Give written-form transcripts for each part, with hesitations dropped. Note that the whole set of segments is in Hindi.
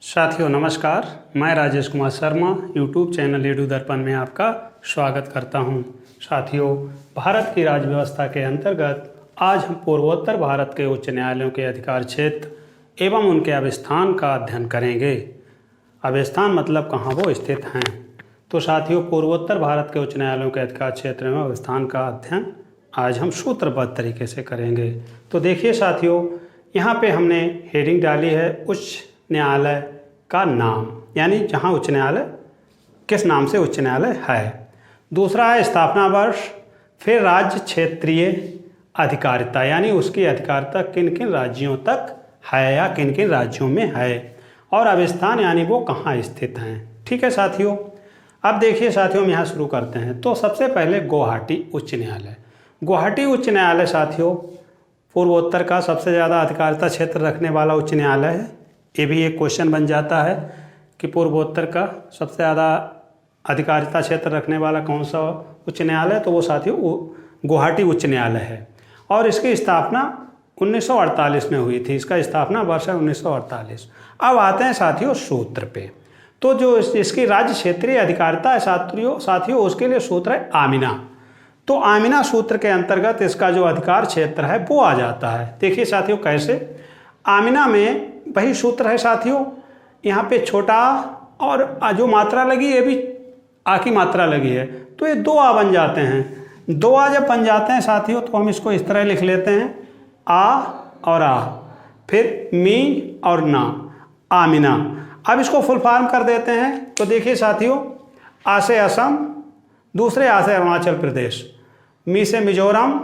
साथियों नमस्कार, मैं Rajesh Kumar Sharma YouTube channel edu दर्पण में आपका स्वागत करता हूं। साथियों, भारत की राज्य व्यवस्था के अंतर्गत आज हम पूर्वोत्तर भारत के उच्च न्यायालयों के अधिकार क्षेत्र एवं उनके अभिस्थान का अध्ययन करेंगे। अभिस्थान मतलब कहाँ वो स्थित हैं। तो साथियों, पूर्वोत्तर भारत के उच्च न्यायालयों के अधिकार क्षेत्र में अभिस्थान का अध्ययन आज हम सूत्रबद्ध तरीके से करेंगे। तो देखिए साथियों, यहाँ पे हमने हेडिंग डाली है उच्च न्यायालय का नाम, यानी जहाँ उच्च न्यायालय किस नाम से उच्च न्यायालय है। दूसरा है स्थापना वर्ष, फिर राज्य क्षेत्रीय अधिकारिता, यानी उसकी अधिकारिता किन किन राज्यों तक है या किन किन राज्यों में है, और अभिस्थान यानी वो कहाँ स्थित हैं। ठीक है साथियों, अब देखिए साथियों, हम यहाँ शुरू करते हैं। तो सबसे पहले गुवाहाटी उच्च न्यायालय। गुवाहाटी उच्च न्यायालय साथियों पूर्वोत्तर का सबसे ज़्यादा अधिकारिता क्षेत्र रखने वाला उच्च न्यायालय है। ये भी एक क्वेश्चन बन जाता है कि पूर्वोत्तर का सबसे ज़्यादा अधिकारिता क्षेत्र रखने वाला कौन सा उच्च न्यायालय, तो वो साथियों गुवाहाटी उच्च न्यायालय है। और इसकी स्थापना 1948 में हुई थी। इसका स्थापना वर्ष है 1948। अब आते हैं साथियों सूत्र पे। तो जो इसकी राज्य क्षेत्रीय अधिकारिता है साथियों उसके लिए सूत्र है आमीना। तो आमीना सूत्र के अंतर्गत इसका जो अधिकार क्षेत्र है वो आ जाता है। देखिए साथियों कैसे, आमीना में वही सूत्र है साथियों, यहाँ पे छोटा और जो मात्रा लगी ये भी आ की मात्रा लगी है, तो ये दो आ बन जाते हैं। दो आ जब बन जाते हैं साथियों तो हम इसको इस तरह लिख लेते हैं, आ और आ, फिर मी और ना, आमीना। अब इसको फुल फॉर्म कर देते हैं। तो देखिए साथियों, आ से असम, दूसरे आ से अरुणाचल प्रदेश, मी से मिजोरम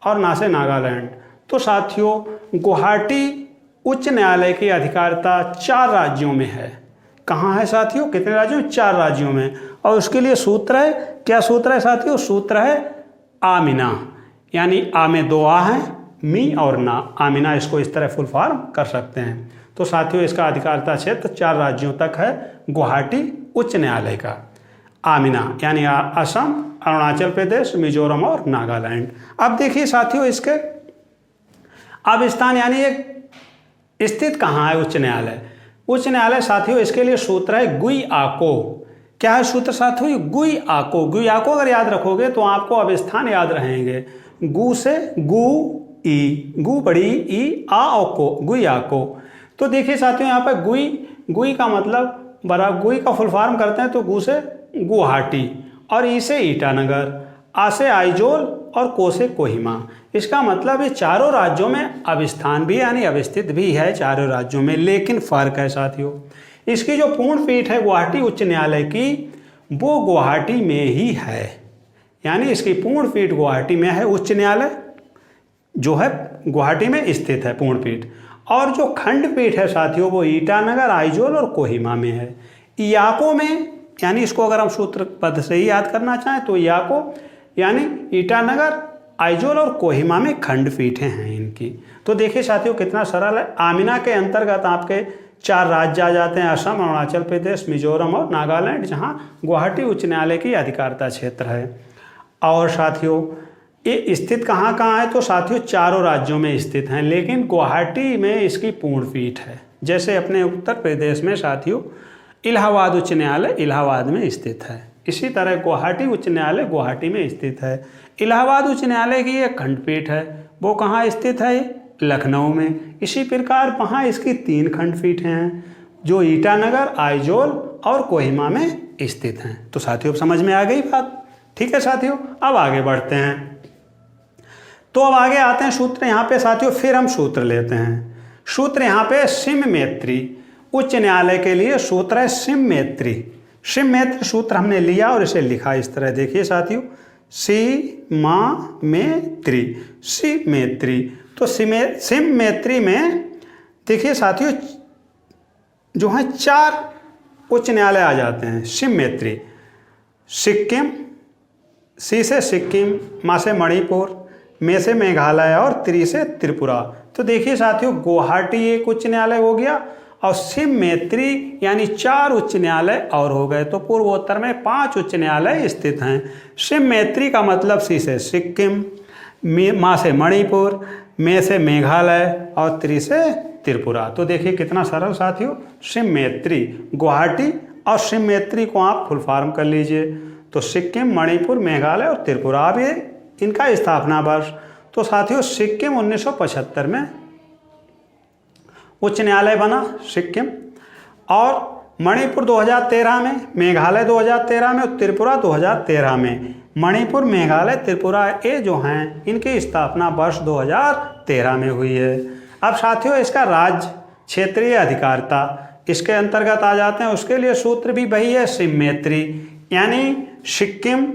और ना से नागालैंड। तो साथियों गुवाहाटी उच्च न्यायालय की अधिकारिता 4 राज्यों में है। कहाँ है साथियों, कितने राज्यों में? 4 राज्यों में। और उसके लिए सूत्र है, क्या सूत्र है साथियों? सूत्र है आमीना, यानी आ में 2 आ हैं, मी और ना, आमीना। इसको इस तरह फुल फॉर्म कर सकते हैं। तो साथियों इसका अधिकारिता क्षेत्र 4 राज्यों तक है गुवाहाटी उच्च न्यायालय का। आमीना यानी असम, अरुणाचल प्रदेश, मिजोरम और नागालैंड। अब देखिए साथियों इसके अभिस्थान यानी एक स्थित कहाँ है उच्च न्यायालय। उच्च न्यायालय साथियों इसके लिए सूत्र है गुई आको। क्या है सूत्र साथियों? गुई आको। गुई आको अगर याद रखोगे तो आपको अभिस्थान याद रहेंगे। गु से गु ई, गु बड़ी ई, आ और को, गुई आको। तो देखिए साथियों यहाँ पर गुई का मतलब गुई का फुल फॉर्म करते हैं तो गु से गुवाहाटी, और ई से ईटानगर, आ से आइजोल और को से कोहिमा। इसका मतलब ये चारों राज्यों में अभिस्थान भी यानी अवस्थित भी है चारों राज्यों में। लेकिन फ़र्क है साथियों, इसकी जो पूर्ण पीठ है गुवाहाटी उच्च न्यायालय की वो गुवाहाटी में ही है, यानी इसकी पूर्ण पीठ गुवाहाटी में है। उच्च न्यायालय जो है गुवाहाटी में स्थित है पूर्ण पीठ, और जो खंडपीठ है साथियों वो ईटानगर, आइजोल और कोहिमा में है। याको में, यानी इसको अगर हम सूत्र पद से ही याद करना चाहें तो याको यानी ईटानगर, आइजोल और कोहिमा में खंडपीठें हैं इनकी। तो देखिए साथियों कितना सरल है। आमीना के अंतर्गत आपके 4 राज्य आ जाते हैं, असम, अरुणाचल प्रदेश, मिजोरम और नागालैंड, जहां गुवाहाटी उच्च न्यायालय की अधिकारिता क्षेत्र है। और साथियों ये स्थित कहाँ कहाँ है, तो साथियों चारों राज्यों में स्थित हैं, लेकिन गुवाहाटी में इसकी पूर्ण पीठ है। जैसे अपने उत्तर प्रदेश में साथियों इलाहाबाद उच्च न्यायालय इलाहाबाद में स्थित है, इसी तरह गुवाहाटी उच्च न्यायालय गुवाहाटी में स्थित है। इलाहाबाद उच्च न्यायालय की एक खंडपीठ है, वो कहाँ स्थित है? लखनऊ में। इसी प्रकार वहाँ इसकी 3 खंडपीठें हैं जो ईटानगर, आइजोल और कोहिमा में स्थित हैं। तो साथियों समझ में आ गई बात? ठीक है साथियों, अब आगे बढ़ते हैं। तो अब आगे आते हैं सूत्र। यहाँ पे साथियों फिर हम सूत्र लेते हैं। सूत्र यहाँ पे सिममेत्री उच्च न्यायालय के लिए सूत्र है सिममेत्री। सिममेत्री सूत्र हमने लिया और इसे लिखा इस तरह। देखिए साथियों, सिममेत्री। तो सिममेत्री में देखिए साथियों जो है 4 उच्च न्यायालय आ जाते हैं सिममेत्री। सिक्किम, सी से सिक्किम, मा से मणिपुर, मे से मेघालय और त्रि से त्रिपुरा। तो देखिए साथियों गुवाहाटी एक उच्च न्यायालय हो गया और सिममेत्री यानी 4 उच्च न्यायालय और हो गए। तो पूर्वोत्तर में 5 उच्च न्यायालय स्थित हैं। सिममेत्री का मतलब सी से सिक्किम, मा से मणिपुर, मे से मेघालय और त्रि से त्रिपुरा। तो देखिए कितना सरल साथियों, सिममेत्री। गुवाहाटी और सिममेत्री को आप फुल फॉर्म कर लीजिए। तो सिक्किम, मणिपुर, मेघालय और त्रिपुरा। अब ये इनका स्थापना वर्ष, तो साथियों सिक्किम 1975 में उच्च न्यायालय बना सिक्किम, और मणिपुर 2013 में, मेघालय 2013 में और त्रिपुरा 2013 में। मणिपुर, मेघालय, त्रिपुरा ये जो हैं इनकी स्थापना वर्ष 2013 में हुई है। अब साथियों इसका राज्य क्षेत्रीय अधिकारिता इसके अंतर्गत आ जाते हैं। उसके लिए सूत्र भी वही है, सिममेत्री, यानी सिक्किम,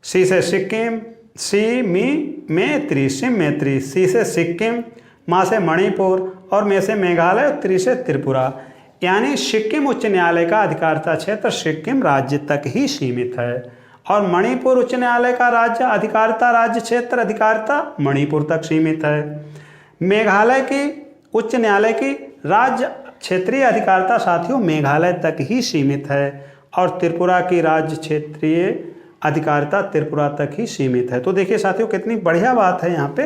सी से सिक्किम, सी मी मेत्री, सिममेत्री, सी से सिक्किम, मा से मणिपुर और मे से मेघालय और त्रि से त्रिपुरा। यानी सिक्किम उच्च न्यायालय का अधिकारिता क्षेत्र सिक्किम राज्य तक ही सीमित है, और मणिपुर उच्च न्यायालय का राज्य अधिकारिता राज्य क्षेत्र अधिकारिता मणिपुर तक सीमित है। मेघालय की उच्च न्यायालय की राज्य क्षेत्रीय अधिकारिता साथियों मेघालय तक ही सीमित है, और त्रिपुरा की राज्य क्षेत्रीय अधिकारिता त्रिपुरा तक ही सीमित है। तो देखिए साथियों कितनी बढ़िया बात है यहाँ पे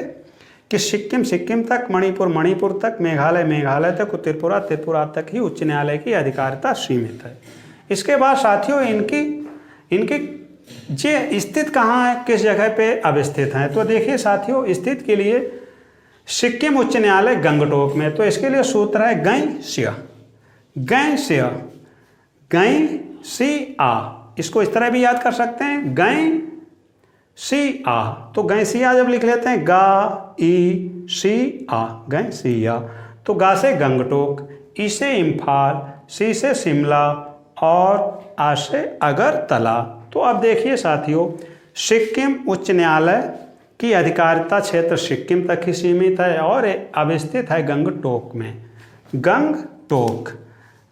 कि सिक्किम सिक्किम तक, मणिपुर मणिपुर तक, मेघालय मेघालय तक, त्रिपुरा त्रिपुरा तक ही उच्च न्यायालय की अधिकारिता सीमित है। इसके बाद साथियों इनकी जे स्थित कहाँ है, किस जगह पे अवस्थित हैं। तो देखिए साथियों स्थित के लिए सिक्किम उच्च न्यायालय गंगटोक में। तो इसके लिए सूत्र है गैंसिया, गैंसिया, गैंसिया। इसको इस तरह भी याद कर सकते हैं, गैंसिया। तो गैंसिया जब लिख लेते हैं गा ई सी आ, गैंसिया। तो गा से गंगटोक, ई से इम्फाल, सी से शिमला और आ से अगरतला। तो अब देखिए साथियों सिक्किम उच्च न्यायालय की अधिकारिता क्षेत्र सिक्किम तक ही सीमित है और अवस्थित है गंगटोक में। गंगटोक,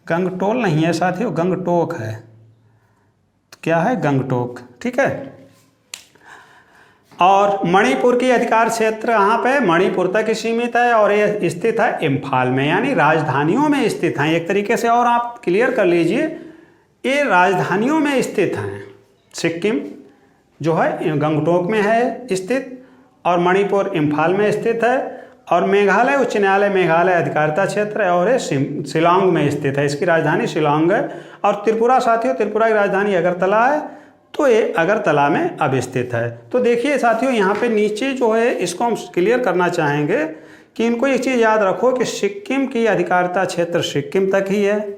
गंगटोल नहीं है साथियों, गंगटोक है। तो क्या है, गंगटोक, ठीक है। और मणिपुर की अधिकार क्षेत्र यहाँ पे मणिपुर तक ही सीमित है और ये स्थित है इम्फाल में, यानी राजधानियों में स्थित हैं। एक तरीके से और आप क्लियर कर लीजिए, ये राजधानियों में स्थित हैं। सिक्किम जो है गंगटोक में है स्थित, और मणिपुर इम्फाल में स्थित है, और मेघालय उच्च न्यायालय मेघालय अधिकारिता क्षेत्र है और ये शिलांग में स्थित है, इसकी राजधानी शिलांग है। और त्रिपुरा साथियों, त्रिपुरा की राजधानी अगरतला है, तो ये अगरतला में अवस्थित है। तो देखिए साथियों यहाँ पे नीचे जो है इसको हम क्लियर करना चाहेंगे कि इनको एक चीज़ याद रखो कि सिक्किम की अधिकारिता क्षेत्र सिक्किम तक ही है,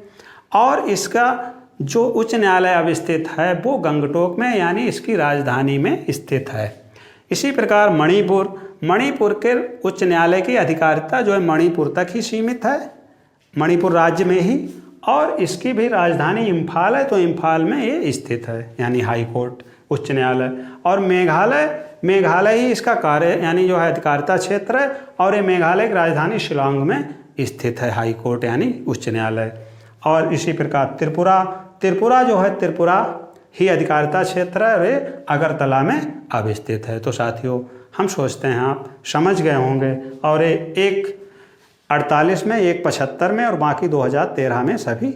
और इसका जो उच्च न्यायालय अवस्थित है वो गंगटोक में, यानी इसकी राजधानी में स्थित है। इसी प्रकार मणिपुर के उच्च न्यायालय की अधिकारिता जो है मणिपुर तक ही सीमित है, मणिपुर राज्य में ही, और इसकी भी राजधानी इम्फाल है, तो इम्फाल में ये स्थित है, यानी हाई कोर्ट उच्च न्यायालय। और मेघालय ही इसका कार्य यानी जो है अधिकारिता क्षेत्र है, और ये मेघालय की राजधानी शिलांग में स्थित है हाई कोर्ट यानी उच्च न्यायालय। और इसी प्रकार त्रिपुरा जो है त्रिपुरा ही अधिकारिता क्षेत्र है, वे अगरतला में अवस्थित है। तो साथियों हम सोचते हैं आप समझ गए होंगे, और एक 48 में, एक 75 में और बाकी 2013 में सभी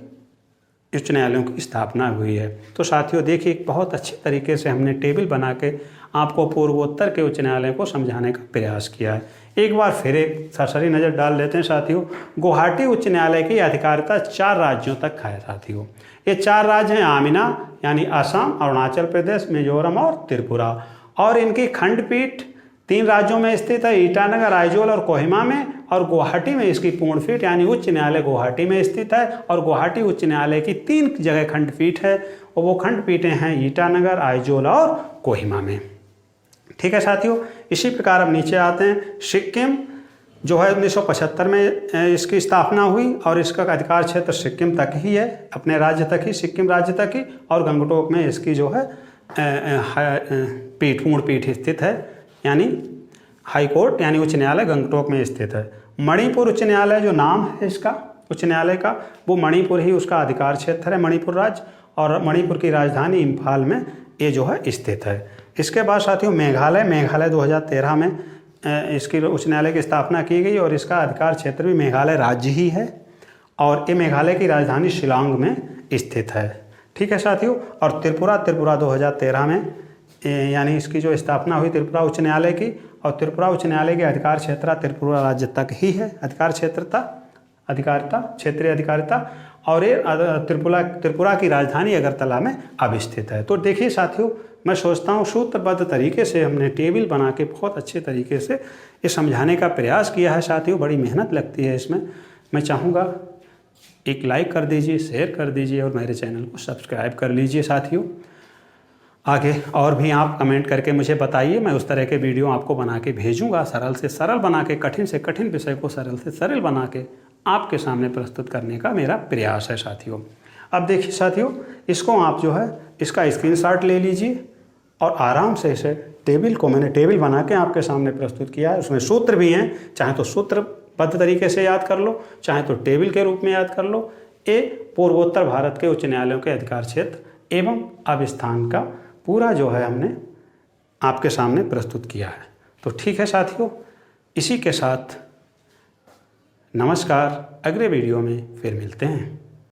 उच्च न्यायालयों की स्थापना हुई है। तो साथियों देखिए बहुत अच्छे तरीके से हमने टेबल बना के आपको पूर्वोत्तर के उच्च न्यायालय को समझाने का प्रयास किया है। एक बार फिर एक सरसरी नज़र डाल लेते हैं साथियों। गुवाहाटी उच्च न्यायालय की अधिकारिता 4 राज्यों तक है साथियों। ये 4 राज्य हैं आमिना यानी असम, अरुणाचल प्रदेश, मिजोरम और त्रिपुरा। और इनकी खंडपीठ 3 राज्यों में स्थित है, ईटानगर, आइजोल और कोहिमा में। और गुवाहाटी में इसकी पूर्णपीठ यानी उच्च न्यायालय गुवाहाटी में स्थित है। और गुवाहाटी उच्च न्यायालय की 3 जगह खंडपीठ है, और वो खंडपीठें हैं ईटानगर, आइजोल और कोहिमा में। ठीक है साथियों, इसी प्रकार अब नीचे आते हैं। सिक्किम जो है 1975 में इसकी स्थापना हुई, और इसका अधिकार क्षेत्र सिक्किम तक ही है, अपने राज्य तक ही, सिक्किम राज्य तक ही। और गंगटोक में इसकी जो है पूर्ण पीठ स्थित है, यानी हाई कोर्ट यानी उच्च न्यायालय गंगटोक में स्थित है। मणिपुर उच्च न्यायालय जो नाम है इसका उच्च न्यायालय का, वो मणिपुर ही उसका अधिकार क्षेत्र है, मणिपुर राज्य। और मणिपुर की राजधानी इम्फाल में ये जो है स्थित है। इसके बाद साथियों मेघालय 2013 में इसकी उच्च न्यायालय की स्थापना की गई, और इसका अधिकार क्षेत्र भी मेघालय राज्य ही है, और ये मेघालय की राजधानी शिलांग में स्थित है। ठीक है साथियों। और त्रिपुरा 2013 में यानी इसकी जो स्थापना हुई त्रिपुरा उच्च न्यायालय की, और त्रिपुरा उच्च न्यायालय के अधिकार क्षेत्र त्रिपुरा राज्य तक ही है, अधिकार क्षेत्र था। अधिकारिता, क्षेत्रीय अधिकारिता, और ये त्रिपुरा की राजधानी अगरतला में अवस्थित है। तो देखिए साथियों, मैं सोचता हूँ सूत्रबद्ध तरीके से हमने टेबल बना के बहुत अच्छे तरीके से ये समझाने का प्रयास किया है साथियों। बड़ी मेहनत लगती है इसमें। मैं चाहूँगा एक लाइक कर दीजिए, शेयर कर दीजिए और मेरे चैनल को सब्सक्राइब कर लीजिए साथियों। आगे और भी आप कमेंट करके मुझे बताइए, मैं उस तरह के वीडियो आपको बना के भेजूँगा, सरल से सरल बना के, कठिन से कठिन विषय को सरल से सरल बना के आपके सामने प्रस्तुत करने का मेरा प्रयास है साथियों। अब देखिए साथियों, इसको आप जो है इसका स्क्रीनशॉट ले लीजिए और आराम से इसे टेबल को मैंने टेबल बना के आपके सामने प्रस्तुत किया है। उसमें सूत्र भी हैं, चाहे तो सूत्रबद्ध तरीके से याद कर लो, चाहे तो टेबल के रूप में याद कर लो। ये पूर्वोत्तर भारत के उच्च न्यायालयों के अधिकार क्षेत्र एवं अभिस्थान का पूरा जो है हमने आपके सामने प्रस्तुत किया है। तो ठीक है साथियों, इसी के साथ नमस्कार। अगले वीडियो में फिर मिलते हैं।